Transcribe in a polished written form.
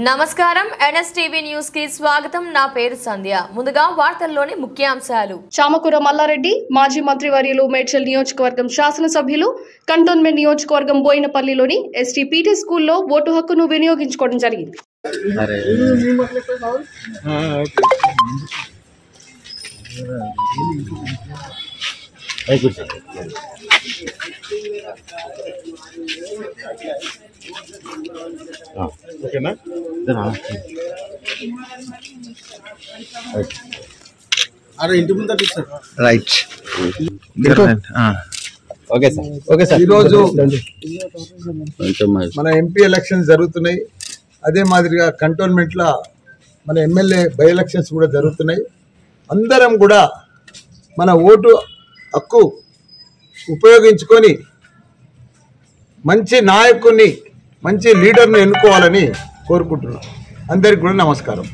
నమస్కారం NSTV news కి స్వాగతం। నా పేరు సంధ్య। ముందుగా వార్తల్లోని ముఖ్యాంశాలు। చామకూర మల్లారెడ్డి మాజీ మంత్రివర్యులు మేడ్చల్ నియోజకవర్గం శాసనసభ్యులు కంటోన్మెంట్ నియోజకవర్గం బోయినపల్లిలోని ఎస్టీ పీటీ స్కూల్లో ఓటు హక్కును వినియోగించుకోవడం జరిగింది। ఓకేనా అరే ఇంటి ముందు సార్ రైట్ ఓకే సార్ ఈరోజు మన ఎంపీ ఎలక్షన్స్ జరుగుతున్నాయి। అదే మాదిరిగా కంటోన్మెంట్లో మన ఎమ్మెల్యే బై ఎలక్షన్స్ కూడా జరుగుతున్నాయి। అందరం కూడా మన ఓటు హక్కు ఉపయోగించుకొని మంచి నాయకుని మంచి లీడర్ను ఎన్నుకోవాలని కోరుకుంటున్నాం। అందరికి కూడా నమస్కారం।